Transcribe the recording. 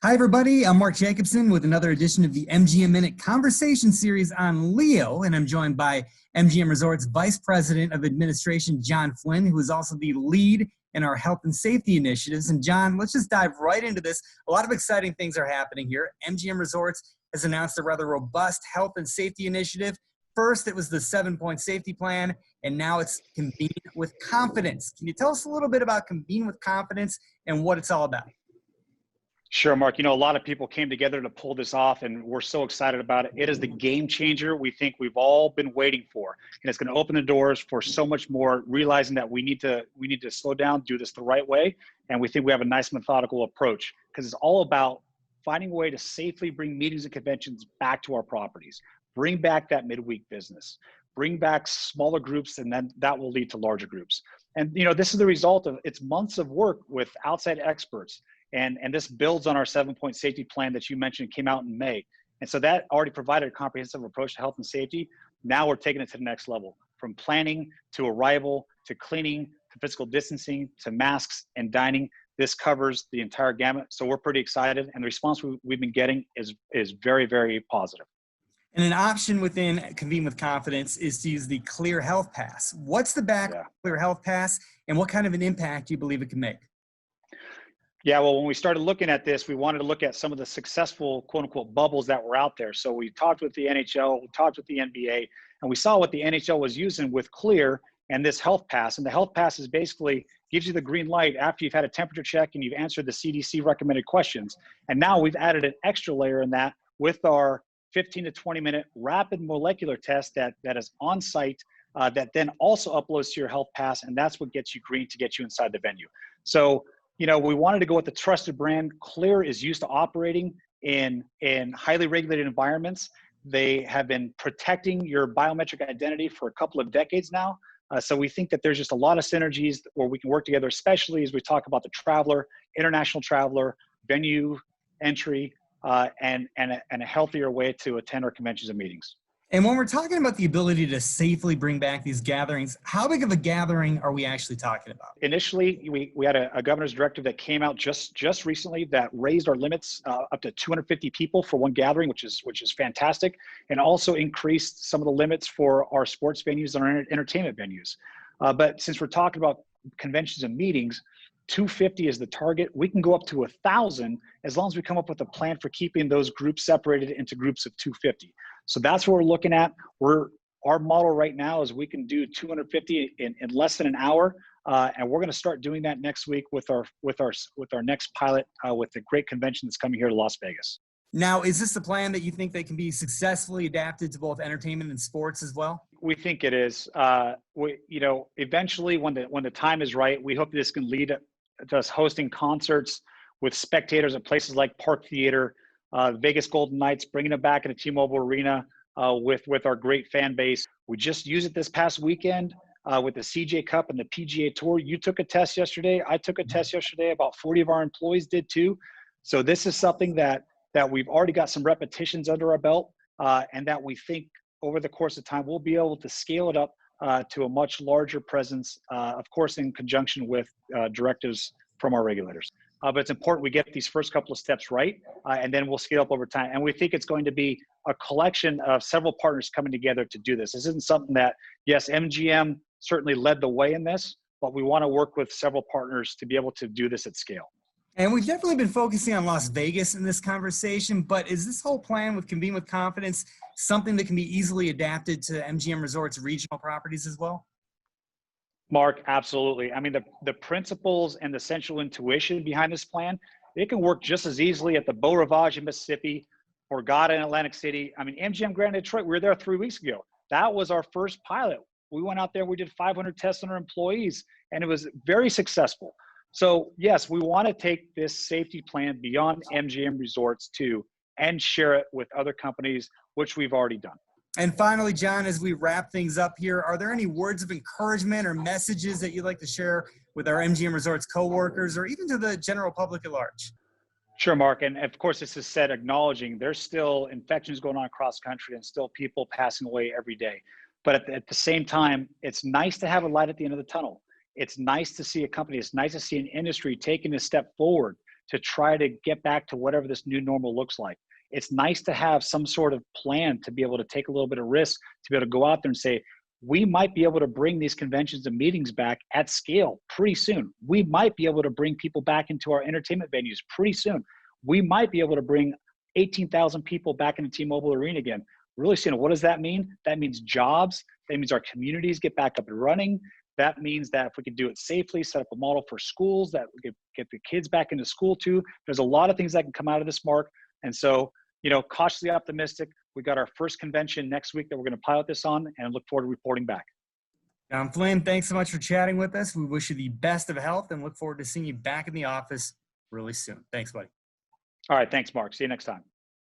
Hi, everybody. I'm Mark Jacobson with another edition of the MGM Minute Conversation Series on Leo, and I'm joined by MGM Resorts Vice President of Administration, John Flynn, who is also the lead in our health and safety initiatives. And John, let's just dive right into this. A lot of exciting things are happening here. MGM Resorts has announced a rather robust health and safety initiative. First, it was the 7-point safety plan, and now it's Convene with Confidence. Can you tell us a little bit about Convene with Confidence and what it's all about? Sure, Mark. A lot of people came together to pull this off, and we're so excited about it. It is the game changer we think we've all been waiting for, and it's going to open the doors for so much more. Realizing that we need to slow down, do this the right way, and we think we have a nice methodical approach because it's all about finding a way to safely bring meetings and conventions back to our properties, bring back that midweek business, bring back smaller groups, and then that will lead to larger groups. And this is the result of it's months of work with outside experts. And this builds on our 7-point safety plan that you mentioned came out in May. And so that already provided a comprehensive approach to health and safety. Now we're taking it to the next level, from planning to arrival to cleaning to physical distancing to masks and dining. This covers the entire gamut. So we're pretty excited. And the response we've been getting is very, very positive. And an option within Convene with Confidence is to use the Clear Health Pass. What's the back of Clear Health Pass, and what kind of an impact do you believe it can make? Yeah, well, when we started looking at this, we wanted to look at some of the successful, quote unquote, bubbles that were out there. So we talked with the NHL, we talked with the NBA, and we saw what the NHL was using with Clear and this health pass. And the health pass is basically gives you the green light after you've had a temperature check and you've answered the CDC recommended questions. And now we've added an extra layer in that with our 15 to 20 minute rapid molecular test that is on site that then also uploads to your health pass. And that's what gets you green to get you inside the venue. So we wanted to go with the trusted brand. Clear is used to operating in highly regulated environments. They have been protecting your biometric identity for a couple of decades now. So we think that there's just a lot of synergies where we can work together, especially as we talk about the traveler, international traveler, venue entry, and a healthier way to attend our conventions and meetings. And when we're talking about the ability to safely bring back these gatherings, how big of a gathering are we actually talking about? Initially, we had a governor's directive that came out just recently that raised our limits up to 250 people for one gathering, which is fantastic, and also increased some of the limits for our sports venues and our entertainment venues. But since we're talking about conventions and meetings, 250 is the target. We can go up to 1,000 as long as we come up with a plan for keeping those groups separated into groups of 250. So that's what we're looking at. Our model right now is we can do 250 in less than an hour, and we're going to start doing that next week with our next pilot with the great convention that's coming here to Las Vegas. Now, is this a plan that you think that can be successfully adapted to both entertainment and sports as well? We think it is. Eventually, when the time is right, we hope this can lead to us hosting concerts with spectators at places like Park Theater, Vegas Golden Knights, bringing it back into T-Mobile Arena with our great fan base. We just used it this past weekend with the CJ Cup and the PGA Tour. You took a test yesterday. I took a test yesterday. About 40 of our employees did too. So this is something that we've already got some repetitions under our belt, and that we think over the course of time, we'll be able to scale it up to a much larger presence, of course, in conjunction with directives from our regulators. But it's important we get these first couple of steps right, and then we'll scale up over time. And we think it's going to be a collection of several partners coming together to do this. This isn't something that, yes, MGM certainly led the way in this, but we want to work with several partners to be able to do this at scale. And we've definitely been focusing on Las Vegas in this conversation, but is this whole plan with Convene with Confidence something that can be easily adapted to MGM Resorts regional properties as well? Mark, absolutely. I mean, the principles and the central intuition behind this plan, it can work just as easily at the Beau Rivage in Mississippi, Borgata in Atlantic City. I mean, MGM Grand Detroit, we were there 3 weeks ago. That was our first pilot. We went out there, we did 500 tests on our employees, and it was very successful. So yes, we want to take this safety plan beyond MGM Resorts too and share it with other companies, which we've already done. And finally, John, as we wrap things up here, are there any words of encouragement or messages that you'd like to share with our MGM Resorts coworkers or even to the general public at large? Sure, Mark. And of course, this is said acknowledging there's still infections going on across country and still people passing away every day. But at the same time, it's nice to have a light at the end of the tunnel. It's nice to see a company, it's nice to see an industry taking a step forward to try to get back to whatever this new normal looks like. It's nice to have some sort of plan to be able to take a little bit of risk, to be able to go out there and say, we might be able to bring these conventions and meetings back at scale pretty soon. We might be able to bring people back into our entertainment venues pretty soon. We might be able to bring 18,000 people back into T-Mobile Arena again really soon. What does that mean? That means jobs. That means our communities get back up and running. That means that if we can do it safely, set up a model for schools that we could get the kids back into school too. There's a lot of things that can come out of this, Mark. And so, cautiously optimistic. We got our first convention next week that we're going to pilot this on, and look forward to reporting back. John Flynn, thanks so much for chatting with us. We wish you the best of health and look forward to seeing you back in the office really soon. Thanks, buddy. All right. Thanks, Mark. See you next time.